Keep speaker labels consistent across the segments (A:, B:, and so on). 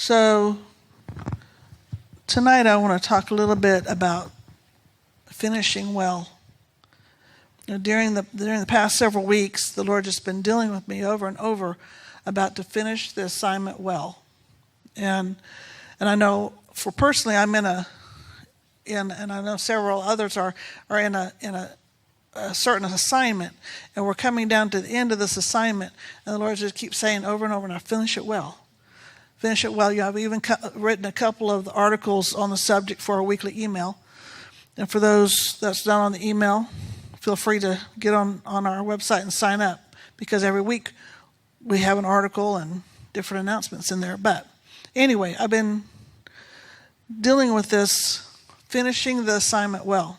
A: So tonight I want to talk a little bit about finishing well. During the past several weeks, the Lord has been dealing with me over and over about to finish the assignment well. And I know for personally, I'm and I know several others are in a certain assignment, and we're coming down to the end of this assignment, and the Lord just keeps saying over and over, now finish it well. Finish it well. I've even written a couple of articles on the subject for a weekly email. And for those that's not on the email, feel free to get on our website and sign up, because every week we have an article and different announcements in there. But anyway, I've been dealing with this, finishing the assignment well.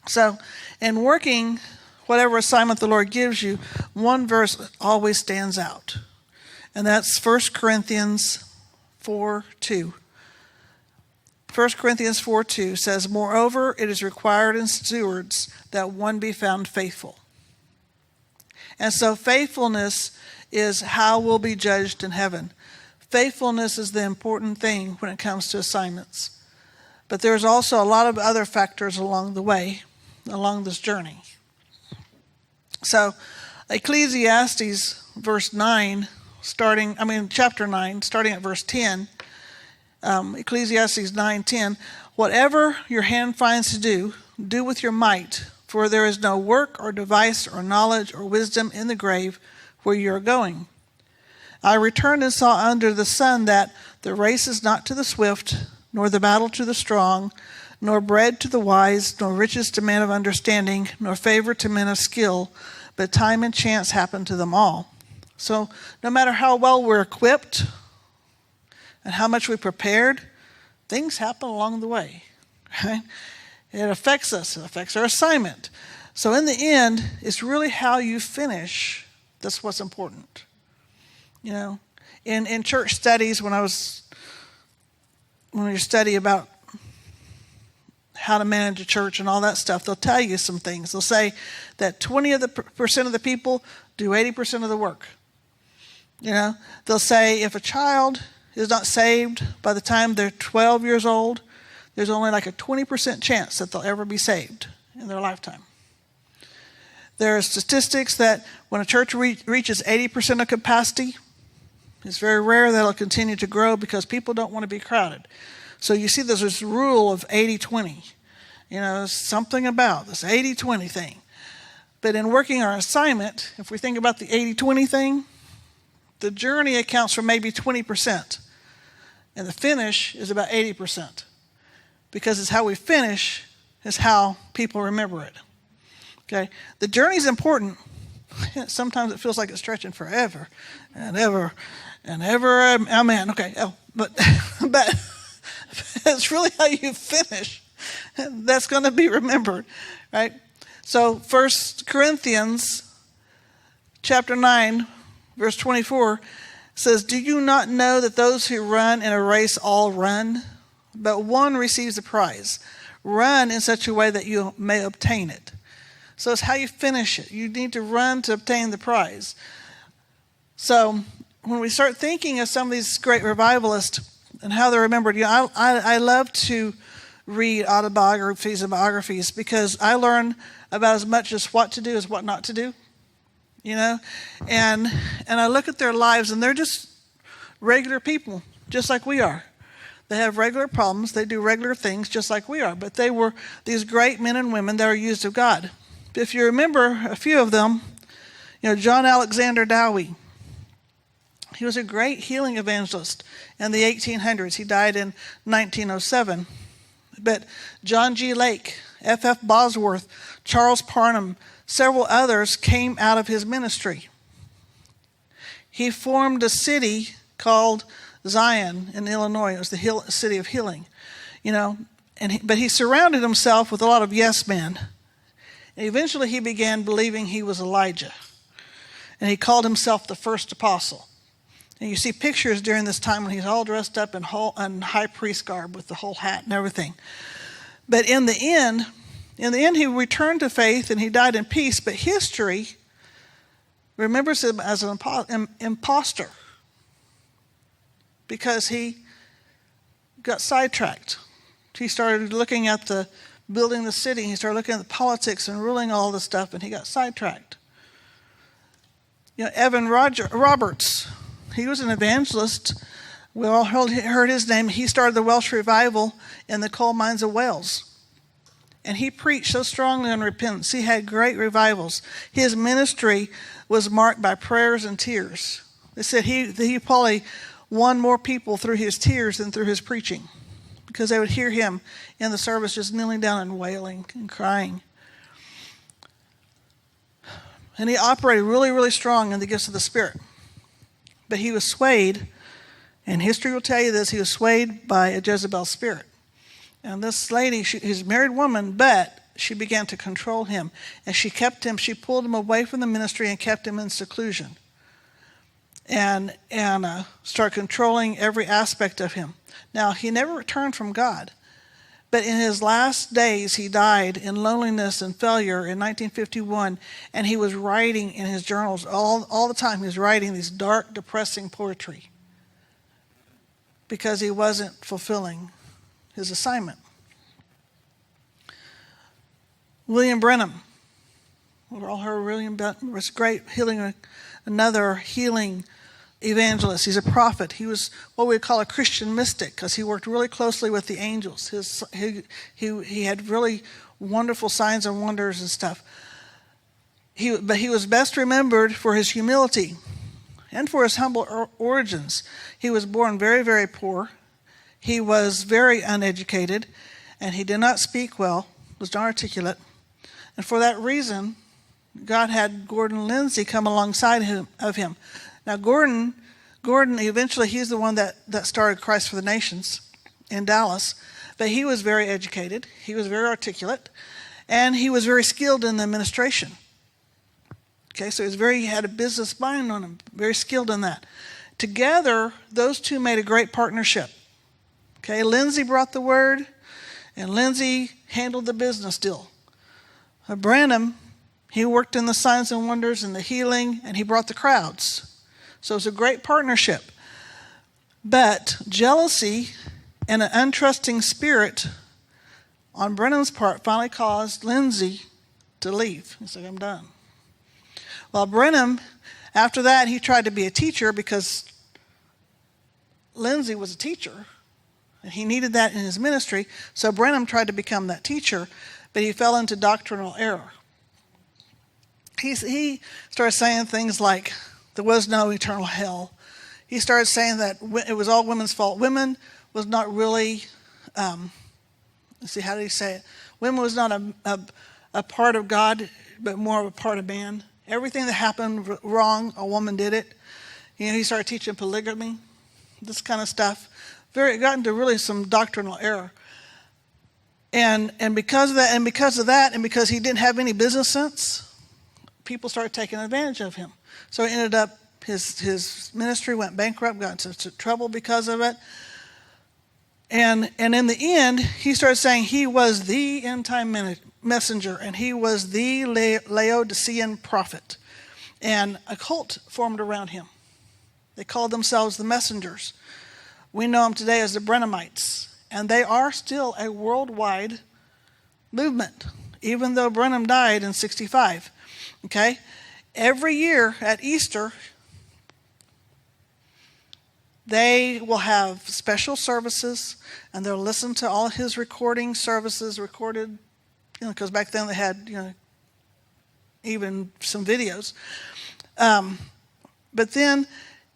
A: So, in working whatever assignment the Lord gives you, one verse always stands out. And that's 1 Corinthians 4:2. 1 Corinthians 4:2 says, "Moreover, it is required in stewards that one be found faithful." And so faithfulness is how we'll be judged in heaven. Faithfulness is the important thing when it comes to assignments. But there's also a lot of other factors along the way, along this journey. So Ecclesiastes chapter 9, starting at verse 10, Ecclesiastes 9:10, "Whatever your hand finds to do, do with your might, for there is no work or device or knowledge or wisdom in the grave where you are going. I returned and saw under the sun that the race is not to the swift, nor the battle to the strong, nor bread to the wise, nor riches to men of understanding, nor favor to men of skill, but time and chance happen to them all." So no matter how well we're equipped and how much we prepared, things happen along the way. Right? It affects us. It affects our assignment. So in the end, it's really how you finish that's what's important. In church studies, when you study about how to manage a church and all that stuff, they'll tell you some things. They'll say that 20% of the people do 80% of the work. They'll say if a child is not saved by the time they're 12 years old, there's only like a 20% chance that they'll ever be saved in their lifetime. There are statistics that when a church reaches 80% of capacity, it's very rare that it'll continue to grow because people don't want to be crowded. So you see there's this rule of 80-20. Something about this 80-20 thing. But in working our assignment, if we think about the 80-20 thing, the journey accounts for maybe 20%. And the finish is about 80%. Because it's how we finish is how people remember it. Okay? The journey is important. Sometimes it feels like it's stretching forever and ever and ever. Amen. Okay. But it's really how you finish that's going to be remembered, right? So 1 Corinthians chapter 9, verse 24 says, "Do you not know that those who run in a race all run, but one receives the prize? Run in such a way that you may obtain it." So it's how you finish it. You need to run to obtain the prize. So when we start thinking of some of these great revivalists and how they're remembered, I love to read autobiographies and biographies because I learn about as much as what to do as what not to do. And I look at their lives, and they're just regular people, just like we are. They have regular problems. They do regular things just like we are. But they were these great men and women that are used of God. If you remember a few of them, John Alexander Dowie. He was a great healing evangelist in the 1800s. He died in 1907. But John G. Lake, F.F. Bosworth, Charles Parham, several others came out of his ministry. He formed a city called Zion in Illinois. It was the city of healing, but he surrounded himself with a lot of yes men. And eventually he began believing he was Elijah. And he called himself the first apostle. And you see pictures during this time when he's all dressed up in high priest garb with the whole hat and everything. But in the end, he returned to faith and he died in peace. But history remembers him as an imposter. because he got sidetracked. He started looking at the building the city. He started looking at the politics and ruling all this stuff, and he got sidetracked. Evan Roberts, he was an evangelist. We all heard his name. He started the Welsh revival in the coal mines of Wales. And he preached so strongly on repentance. He had great revivals. His ministry was marked by prayers and tears. They said he probably won more people through his tears than through his preaching, because they would hear him in the service just kneeling down and wailing and crying. And he operated really, really strong in the gifts of the Spirit. But he was swayed, and history will tell you this, he was swayed by a Jezebel spirit. And this lady, she's a married woman, but she began to control him. And she pulled him away from the ministry and kept him in seclusion. And started controlling every aspect of him. Now, he never returned from God. But in his last days, he died in loneliness and failure in 1951. And he was writing in his journals all the time. He was writing these dark, depressing poetry, because he wasn't fulfilling his assignment. William Branham. We all heard William Branham was great, another healing evangelist. He's a prophet. He was what we call a Christian mystic, because he worked really closely with the angels. He had really wonderful signs and wonders and stuff. But he was best remembered for his humility and for his humble origins. He was born very, very poor. He was very uneducated, and he did not speak well, was not articulate. And for that reason, God had Gordon Lindsay come alongside of him. Now, Gordon, eventually he's the one that started Christ for the Nations in Dallas. But he was very educated. He was very articulate. And he was very skilled in the administration. Okay, so he had a business mind on him, very skilled in that. Together, those two made a great partnership. Okay, Lindsay brought the word, and Lindsay handled the business deal. Branham, he worked in the signs and wonders and the healing, and he brought the crowds. So it was a great partnership. But jealousy and an untrusting spirit on Branham's part finally caused Lindsay to leave. He said, I'm done. Well, Branham, after that, he tried to be a teacher because Lindsay was a teacher. And he needed that in his ministry. So Branham tried to become that teacher, but he fell into doctrinal error. He started saying things like there was no eternal hell. He started saying that it was all women's fault. Women was not really, how did he say it? Women was not a part of God, but more of a part of man. Everything that happened wrong, a woman did it. He started teaching polygamy, this kind of stuff. It got into really some doctrinal error. And because of that, and because he didn't have any business sense, people started taking advantage of him. So it ended up, his ministry went bankrupt, got into trouble because of it. And in the end, he started saying he was the end-time messenger, and he was the Laodicean prophet. And a cult formed around him. They called themselves the messengers. We know them today as the Branhamites. And they are still a worldwide movement, even though Branham died in 1965. Okay? Every year at Easter, they will have special services, and they'll listen to all his recording services recorded, because back then they had, even some videos. But then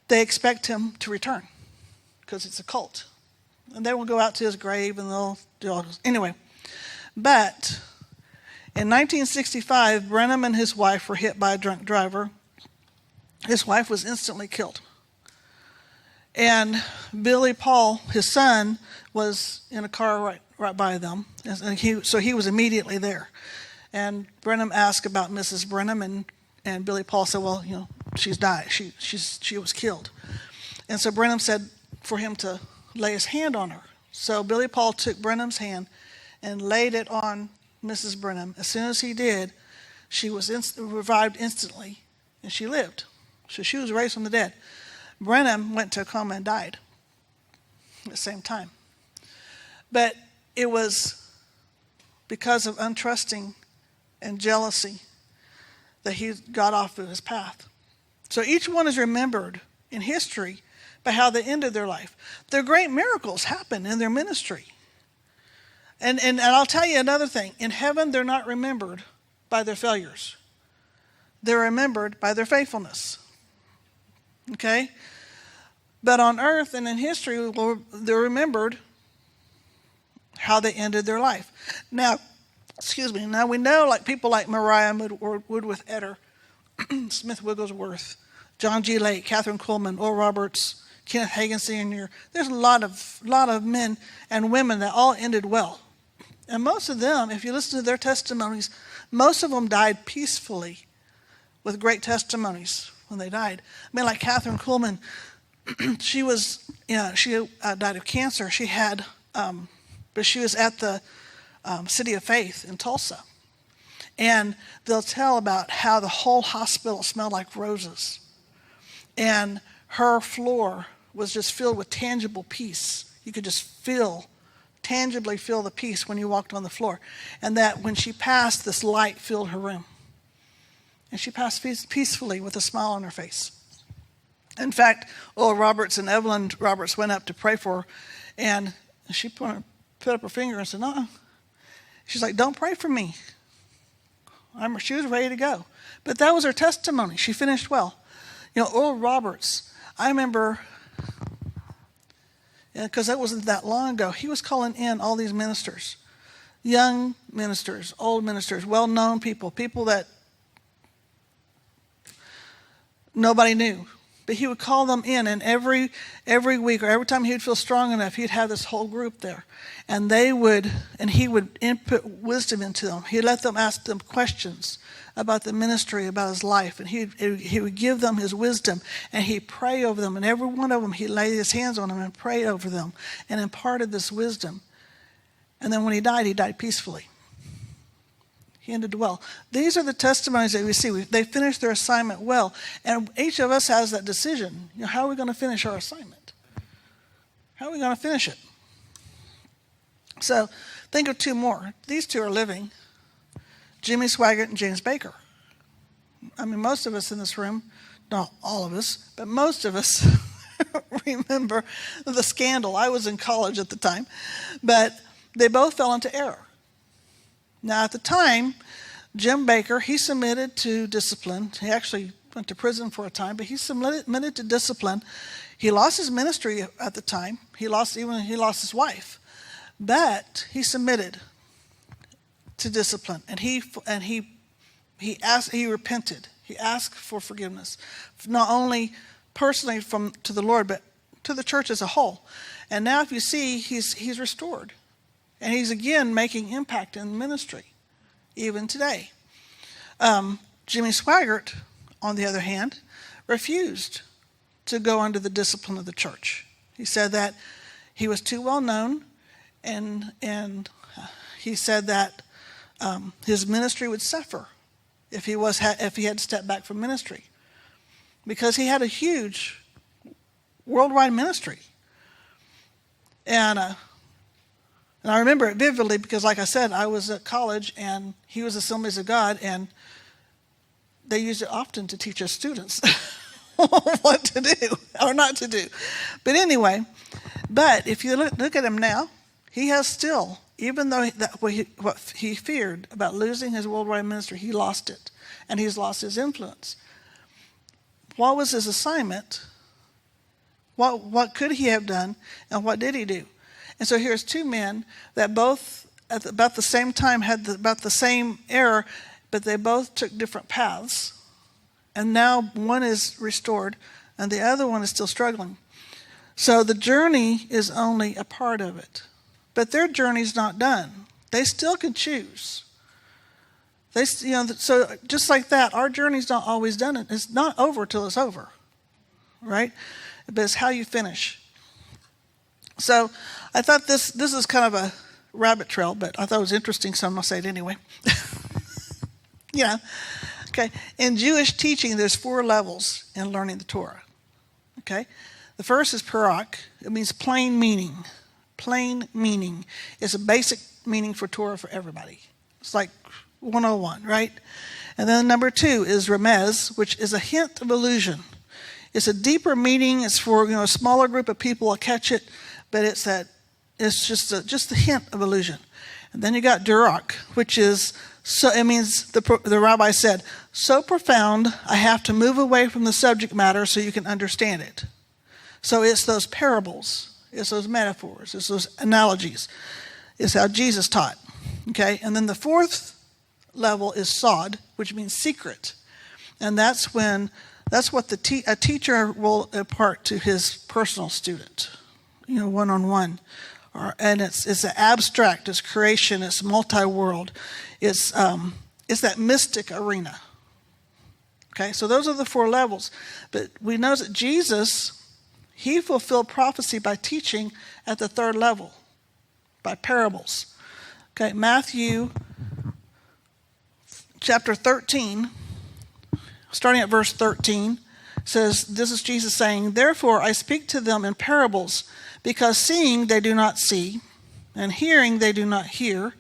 A: they expect him to return, because it's a cult. And they will go out to his grave, and they'll do all this. Anyway, but in 1965, Branham and his wife were hit by a drunk driver. His wife was instantly killed. And Billy Paul, his son, was in a car right by them. And he was immediately there. And Branham asked about Mrs. Branham, and Billy Paul said, well, she's died. She was killed. And so Branham said for him to lay his hand on her. So Billy Paul took Branham's hand and laid it on Mrs. Branham. As soon as he did, she was revived instantly, and she lived. So she was raised from the dead. Branham went to a coma and died. at the same time. But it was because of untrusting and jealousy that he got off of his path. So each one is remembered in history by how they ended their life. Their great miracles happened in their ministry. And I'll tell you another thing. In heaven, they're not remembered by their failures. They're remembered by their faithfulness. Okay? But on earth and in history, they're remembered how they ended their life. Now, now we know like people like Mariah Woodworth-Etter, Smith Wigglesworth, John G. Lake, Catherine Kuhlman, Oral Roberts, Kenneth Hagin Sr. There's a lot of men and women that all ended well. And most of them, if you listen to their testimonies, most of them died peacefully with great testimonies when they died. I mean, like Catherine Kuhlman, she died of cancer. She had, but she was at the City of Faith in Tulsa. And they'll tell about how the whole hospital smelled like roses. And her floor was just filled with tangible peace. You could just tangibly feel the peace when you walked on the floor. And that when she passed, this light filled her room. And she passed peacefully with a smile on her face. In fact, Oral Roberts and Evelyn Roberts went up to pray for her. And she put up her finger and said, no. She's like, don't pray for me. She was ready to go. But that was her testimony. She finished well. Oral Roberts, I remember, because that wasn't that long ago, he was calling in all these ministers, young ministers, old ministers, well-known people that nobody knew. But he would call them in, and every week or every time he would feel strong enough, he'd have this whole group there. And he would input wisdom into them. He'd let them ask them questions about the ministry, about his life. And he would give them his wisdom, and he'd pray over them. And every one of them, he'd lay his hands on them and pray over them and imparted this wisdom. And then when he died peacefully. He ended well. These are the testimonies that we see. They finished their assignment well. And each of us has that decision. How are we going to finish our assignment? How are we going to finish it? So think of two more. These two are living. Jimmy Swaggart and James Baker. I mean, most of us in this room, not all of us, but most of us remember the scandal. I was in college at the time. But they both fell into error. Now, at the time, Jim Baker, he submitted to discipline. He actually went to prison for a time, but he submitted to discipline. He lost his ministry at the time. He lost his wife. But he submitted to discipline, and he repented. He asked for forgiveness, not only personally to the Lord, but to the church as a whole. And now, if you see, he's restored. And he's again making impact in ministry, even today. Jimmy Swaggart, on the other hand, refused to go under the discipline of the church. He said that he was too well known, and he said that his ministry would suffer if he had to step back from ministry, because he had a huge worldwide ministry. And I remember it vividly because, like I said, I was at college and he was Assemblies of God, and they used it often to teach us students what to do or not to do. But anyway, if you look at him now, he has still, even though what he feared about losing his worldwide ministry, he lost it, and he's lost his influence. What was his assignment? What could he have done, and what did he do? And so here's two men that both at about the same time had about the same error, but they both took different paths. And now one is restored and the other one is still struggling. So the journey is only a part of it. But their journey's not done. They still can choose. So just like that, our journey's not always done. It's not over till it's over, right? But it's how you finish. So I thought this is kind of a rabbit trail, but I thought it was interesting, so I'm going to say it anyway. Okay. In Jewish teaching, there's 4 levels in learning the Torah. Okay? The first is parak. It means plain meaning. Plain meaning is a basic meaning for Torah for everybody. It's like 101, right? And then number 2 is remez, which is a hint of allusion. It's a deeper meaning. It's for a smaller group of people will catch it, but it's just a hint of allusion. And then you got durak, which is so. It means the rabbi said, so profound I have to move away from the subject matter so you can understand it. So it's those parables, it's those metaphors, it's those analogies. It's how Jesus taught. Okay, and then the 4th level is sod, which means secret, and that's what a teacher will impart to his personal student, one-on-one. And it's an abstract, it's creation, it's multi-world, it's that mystic arena. Okay, so those are the 4 levels. But we know that Jesus, he fulfilled prophecy by teaching at the 3rd level, by parables. Okay, Matthew chapter 13, starting at verse 13, says, this is Jesus saying, therefore I speak to them in parables, because seeing they do not see, and hearing they do not hear,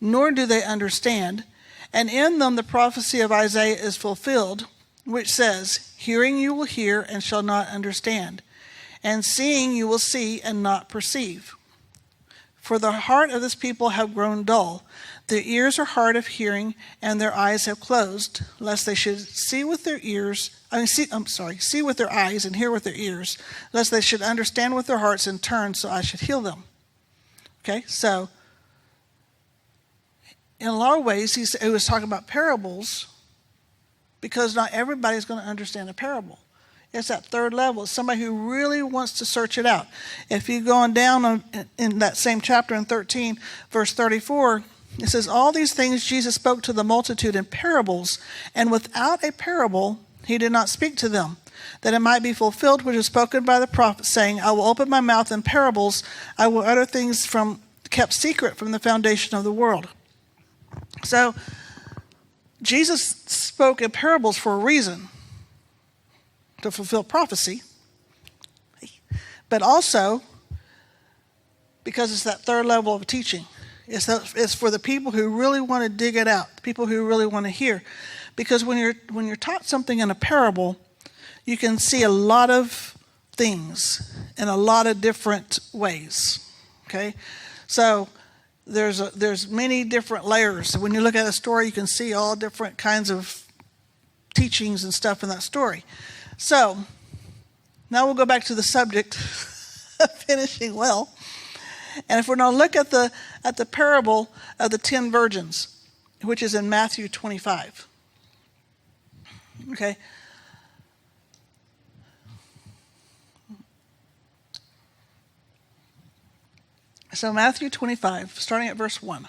A: nor do they understand. And in them the prophecy of Isaiah is fulfilled, which says, hearing you will hear and shall not understand, and seeing you will see and not perceive. For the heart of this people have grown dull. Their ears are hard of hearing, and their eyes have closed, lest they should see with their see with their eyes and hear with their ears, lest they should understand with their hearts and turn, so I should heal them. Okay, so in a lot of ways, he was talking about parables, because not everybody's going to understand a parable. It's that 3rd level. It's somebody who really wants to search it out. If you go on down in that same chapter in 13, verse 34, it says, all these things Jesus spoke to the multitude in parables, and without a parable he did not speak to them, that it might be fulfilled which is spoken by the prophet, saying, I will open my mouth in parables, I will utter things kept secret from the foundation of the world. So Jesus spoke in parables for a reason, to fulfill prophecy, but also because it's that 3rd level of teaching. It's for the people who really want to dig it out, the people who really want to hear. Because when you're taught something in a parable, you can see a lot of things in a lot of different ways. Okay, so there's many different layers. So when you look at a story, you can see all different kinds of teachings and stuff in that story. So now we'll go back to the subject of finishing well. And if we're going to look at the parable of the 10 virgins, which is in Matthew 25. Okay. So Matthew 25, starting at verse 1. It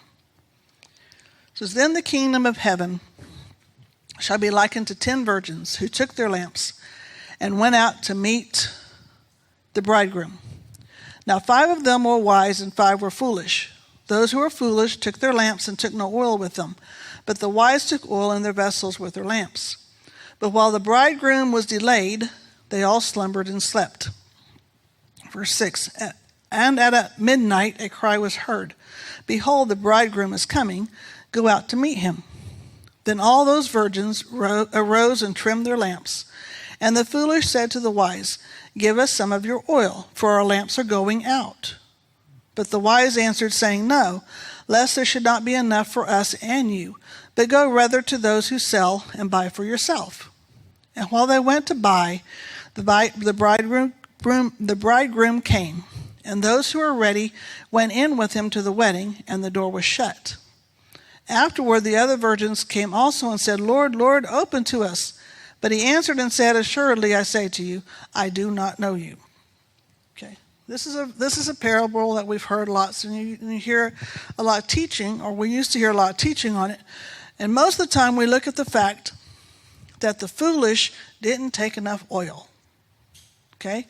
A: says, then the kingdom of heaven shall be likened to 10 virgins who took their lamps and went out to meet the bridegroom. Now 5 of them were wise and 5 were foolish. Those who were foolish took their lamps and took no oil with them, but the wise took oil in their vessels with their lamps. But while the bridegroom was delayed, they all slumbered and slept. Verse 6, and at midnight a cry was heard, behold, the bridegroom is coming, go out to meet him. Then all those virgins arose and trimmed their lamps. And the foolish said to the wise, give us some of your oil, for our lamps are going out. But the wise answered, saying, no, lest there should not be enough for us and you, but go rather to those who sell and buy for yourself. And while they went to buy, the bridegroom came, and those who were ready went in with him to the wedding, and the door was shut. Afterward the other virgins came also and said, Lord, Lord, open to us. But he answered and said, assuredly I say to you, I do not know you. Okay, this is a parable that we've heard lots, and you hear a lot of teaching, or we used to hear a lot of teaching on it. And most of the time we look at the fact that the foolish didn't take enough oil. Okay,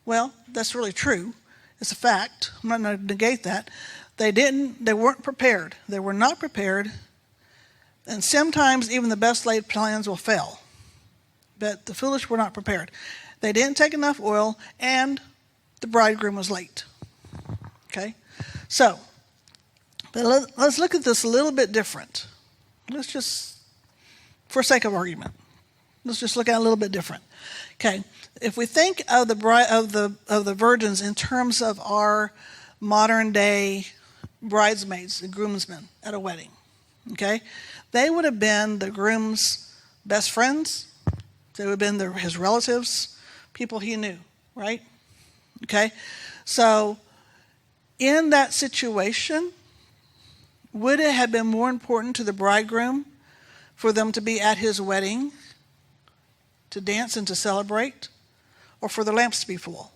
A: well, that's really true. It's a fact. I'm not going to negate that. They weren't prepared. They were not prepared. And sometimes even the best laid plans will fail. But the foolish were not prepared. they didn't take enough oil, and the bridegroom was late. Okay? So, but let's look at this a little bit different. Let's just, for sake of argument, let's just look at it a little bit different. Okay, if we think of the virgins in terms of our modern day bridesmaids and groomsmen at a wedding, okay, they would have been the groom's best friends. They would have been his relatives, people he knew, right? Okay, so in that situation, would it have been more important to the bridegroom for them to be at his wedding, to dance and to celebrate, or for the lamps to be full?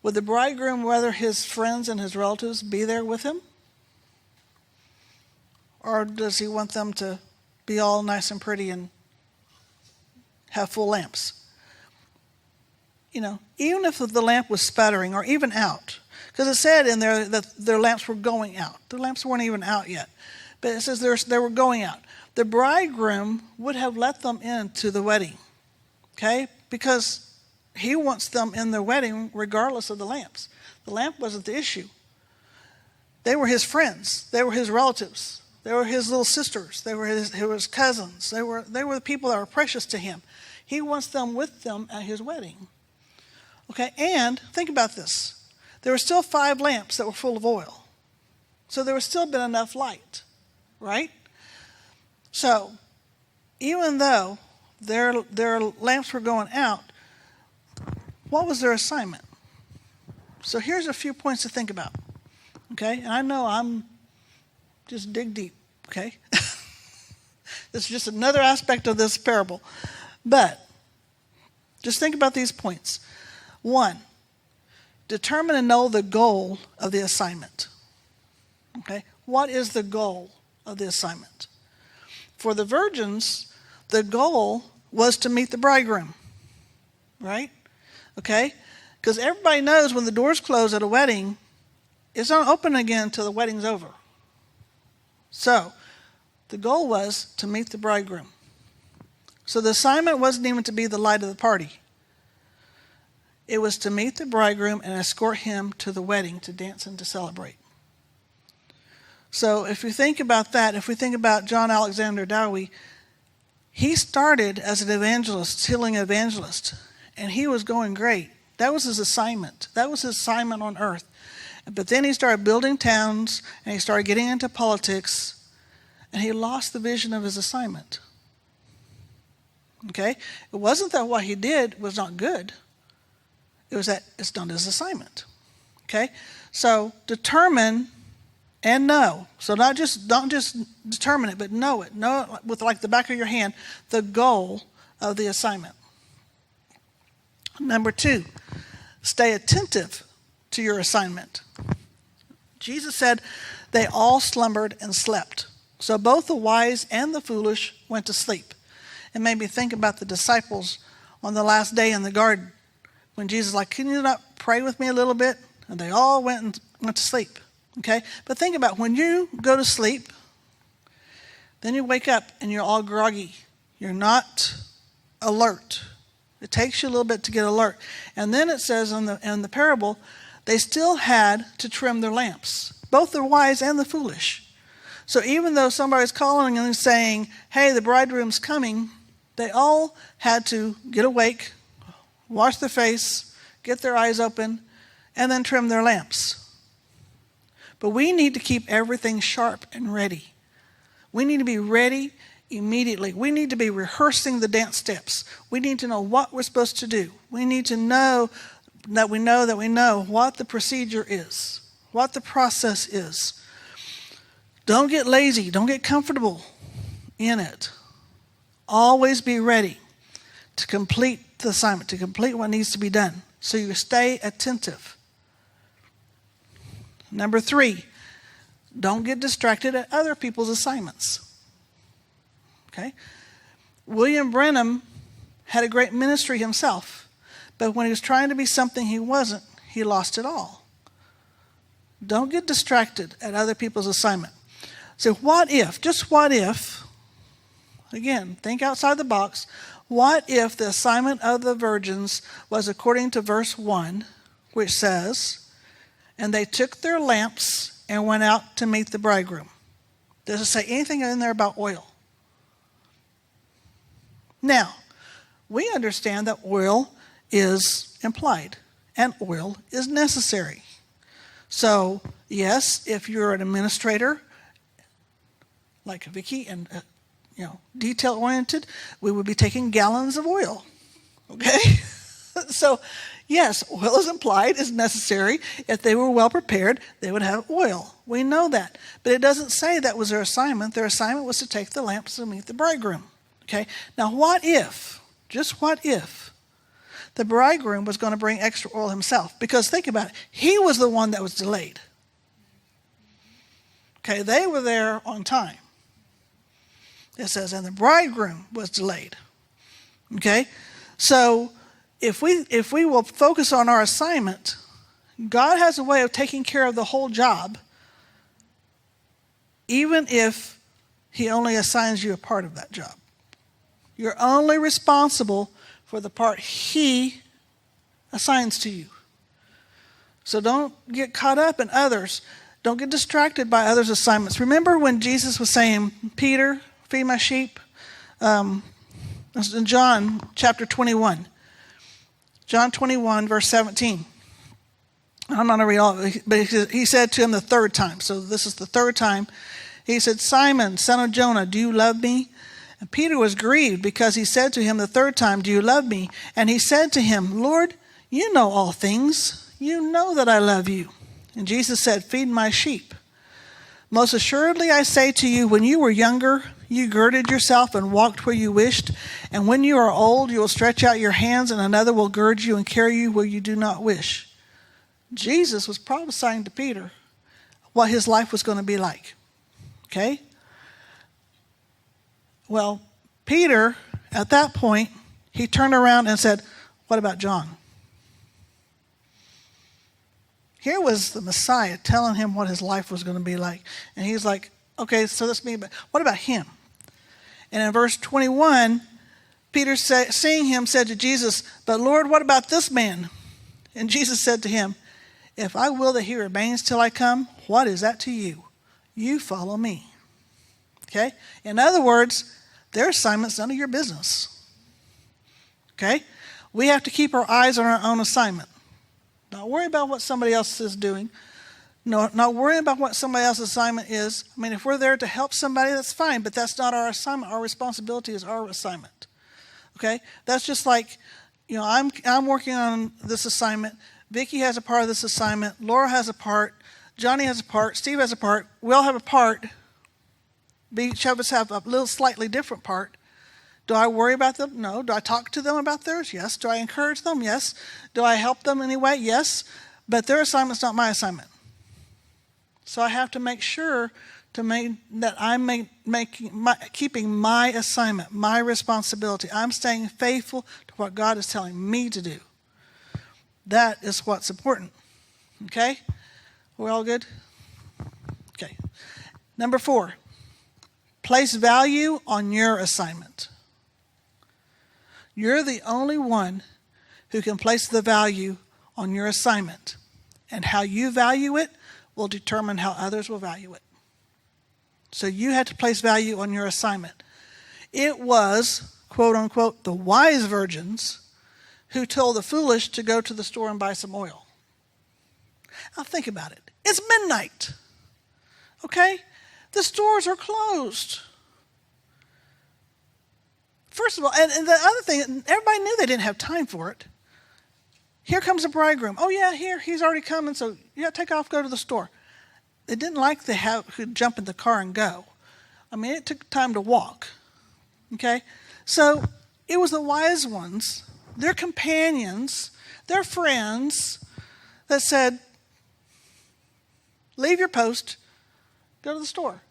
A: Would the bridegroom rather his friends and his relatives be there with him? Or does he want them to be all nice and pretty and have full lamps? You know, even if the lamp was sputtering or even out, because it said in there that their lamps were going out. The lamps weren't even out yet. But it says they were going out. The bridegroom would have let them into the wedding, okay? Because he wants them in the wedding regardless of the lamps. The lamp wasn't the issue. They were his friends. They were his relatives. They were his little sisters. They were his cousins. They were the people that were precious to him. He wants them with them at his wedding. Okay, and think about this. There were still 5 lamps that were full of oil. So there would still been enough light, right? So even though their lamps were going out, what was their assignment? So here's a few points to think about, okay? And I know I'm just dig deep, okay? This is just another aspect of this parable. But just think about these points. 1, determine and know the goal of the assignment. Okay? What is the goal of the assignment? For the virgins, the goal was to meet the bridegroom. Right? Okay? Because everybody knows when the doors close at a wedding, it's not open again until the wedding's over. So, the goal was to meet the bridegroom. So the assignment wasn't even to be the light of the party. It was to meet the bridegroom and escort him to the wedding to dance and to celebrate. So if we think about that, if we think about John Alexander Dowie, he started as an evangelist, healing evangelist, and he was going great. That was his assignment. That was his assignment on earth. But then he started building towns, and he started getting into politics, and he lost the vision of his assignment. Okay? It wasn't that what he did was not good. It was that it's not his assignment. Okay? So determine and know. So don't just determine it, but know it. Know it with like the back of your hand, the goal of the assignment. Number 2, stay attentive to your assignment. Jesus said they all slumbered and slept. So both the wise and the foolish went to sleep. It made me think about the disciples on the last day in the garden when Jesus was like, can you not pray with me a little bit? And they all went to sleep. Okay? But think about when you go to sleep, then you wake up and you're all groggy. You're not alert. It takes you a little bit to get alert. And then it says in the parable, they still had to trim their lamps, both the wise and the foolish. So even though somebody's calling and saying, hey, the bridegroom's coming, they all had to get awake, wash their face, get their eyes open, and then trim their lamps. But we need to keep everything sharp and ready. We need to be ready immediately. We need to be rehearsing the dance steps. We need to know what we're supposed to do. We need to know that we know what the procedure is, what the process is. Don't get lazy. Don't get comfortable in it. Always be ready to complete the assignment, to complete what needs to be done. So you stay attentive. Number 3, don't get distracted at other people's assignments. Okay? William Branham had a great ministry himself, but when he was trying to be something he wasn't, he lost it all. Don't get distracted at other people's assignment. So what if, just what if, again, think outside the box, What if the assignment of the virgins was according to verse 1, which says, and they took their lamps and went out to meet the bridegroom? Does it say anything in there about oil? Now, we understand that oil is implied and oil is necessary. So, yes, if you're an administrator like Vicki and detail-oriented, we would be taking gallons of oil. Okay? So, yes, oil is implied, is necessary. If they were well prepared, they would have oil. We know that. But it doesn't say that was their assignment. Their assignment was to take the lamps to meet the bridegroom. Okay? Now, what if, just what if, the bridegroom was going to bring extra oil himself? Because think about it. He was the one that was delayed. Okay, they were there on time. It says, and the bridegroom was delayed. Okay? So, if we will focus on our assignment, God has a way of taking care of the whole job, even if he only assigns you a part of that job. You're only responsible for the part he assigns to you. So don't get caught up in others. Don't get distracted by others' assignments. Remember when Jesus was saying, Peter, feed my sheep? In John chapter 21. John 21, verse 17. I'm not going to read all of it, but he said to him the third time. So this is the third time. He said, Simon, son of Jonah, do you love me? And Peter was grieved because he said to him the third time, do you love me? And he said to him, Lord, you know all things. You know that I love you. And Jesus said, feed my sheep. Most assuredly I say to you, when you were younger, you girded yourself and walked where you wished. And when you are old, you will stretch out your hands and another will gird you and carry you where you do not wish. Jesus was prophesying to Peter what his life was going to be like. Okay? Well, Peter, at that point, he turned around and said, what about John? Here was the Messiah telling him what his life was going to be like. And he's like, okay, so that's me, but what about him? And in verse 21, Peter, seeing him, said to Jesus, but Lord, what about this man? And Jesus said to him, if I will that he remains till I come, what is that to you? You follow me. Okay? In other words, their assignment's none of your business. Okay? We have to keep our eyes on our own assignment. Not worry about what somebody else is doing. No, not worrying about what somebody else's assignment is. I mean, if we're there to help somebody, that's fine, but that's not our assignment. Our responsibility is our assignment. Okay? That's just like, I'm working on this assignment. Vicki has a part of this assignment. Laura has a part. Johnny has a part. Steve has a part. We all have a part. Each of us have a little slightly different part. Do I worry about them? No. Do I talk to them about theirs? Yes. Do I encourage them? Yes. Do I help them in any way? Yes. But their assignment's not my assignment. So I have to make sure that I'm keeping my assignment, my responsibility. I'm staying faithful to what God is telling me to do. That is what's important. Okay? We're all good? Okay. Number 4, place value on your assignment. You're the only one who can place the value on your assignment. And how you value it will determine how others will value it. So you had to place value on your assignment. It was, quote unquote, the wise virgins who told the foolish to go to the store and buy some oil. Now think about it. It's midnight. Okay? The stores are closed. First of all, and the other thing, everybody knew they didn't have time for it. Here comes the bridegroom. Oh yeah, he's already coming, so yeah, take off, go to the store. They didn't like to jump in the car and go. I mean, it took time to walk. Okay? So it was the wise ones, their companions, their friends, that said, leave your post, go to the store.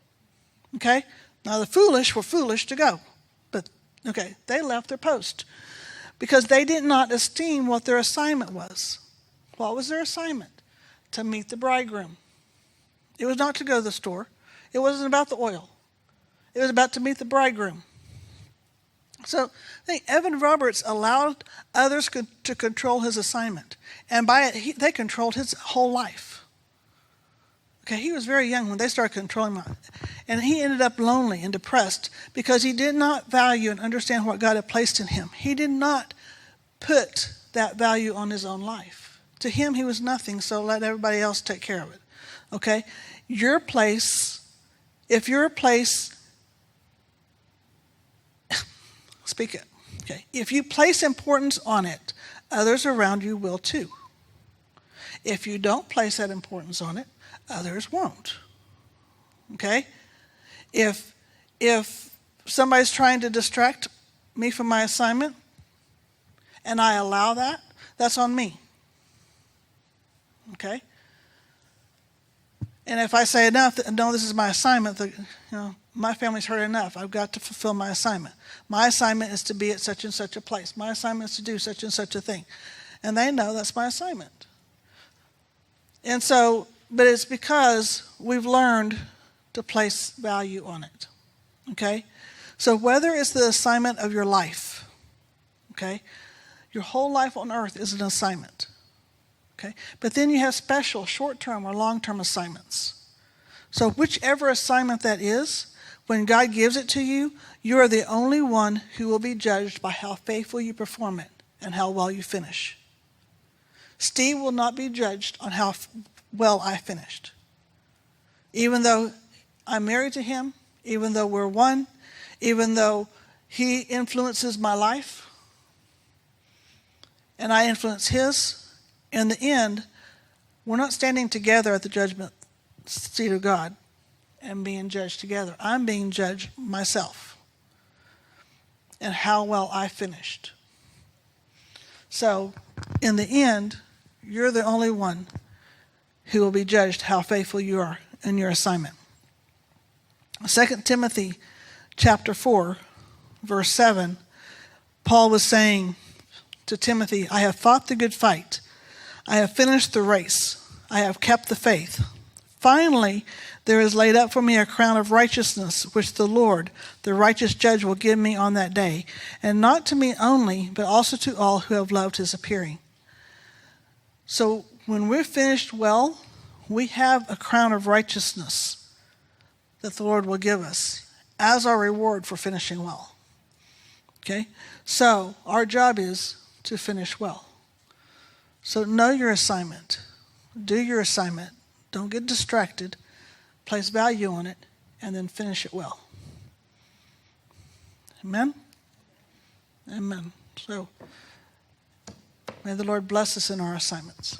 A: Okay? Now the foolish were foolish to go. But, okay, they left their post because they did not esteem what their assignment was. What was their assignment? To meet the bridegroom. It was not to go to the store. It wasn't about the oil. It was about to meet the bridegroom. So I think Evan Roberts allowed others to control his assignment. And by it, they controlled his whole life. Okay, he was very young when they started controlling him. And he ended up lonely and depressed because he did not value and understand what God had placed in him. He did not put that value on his own life. To him, he was nothing, so let everybody else take care of it. Okay? Your place, if you're a place, speak it. Okay. If you place importance on it, others around you will too. If you don't place that importance on it, others won't. Okay? If somebody's trying to distract me from my assignment and I allow that, that's on me. Okay? And if I say enough, no, this is my assignment, my family's heard enough. I've got to fulfill my assignment. My assignment is to be at such and such a place. My assignment is to do such and such a thing. And they know that's my assignment. And so, but it's because we've learned to place value on it. Okay? So whether it's the assignment of your life, okay? Your whole life on earth is an assignment. Okay? But then you have special short-term or long-term assignments. So whichever assignment that is, when God gives it to you, you are the only one who will be judged by how faithful you perform it and how well you finish. Steve will not be judged on how well I finished. Even though I'm married to him, even though we're one, even though he influences my life and I influence his, in the end, we're not standing together at the judgment seat of God and being judged together. I'm being judged myself and how well I finished. So, in the end, you're the only one who will be judged how faithful you are in your assignment. 2 Timothy chapter 4, verse 7, Paul was saying to Timothy, I have fought the good fight. I have finished the race. I have kept the faith. Finally, there is laid up for me a crown of righteousness, which the Lord, the righteous judge, will give me on that day, and not to me only, but also to all who have loved his appearing. So when we're finished well, we have a crown of righteousness that the Lord will give us as our reward for finishing well. Okay? So our job is to finish well. So know your assignment. Do your assignment. Don't get distracted. Place value on it, and then finish it well. Amen? Amen. So may the Lord bless us in our assignments.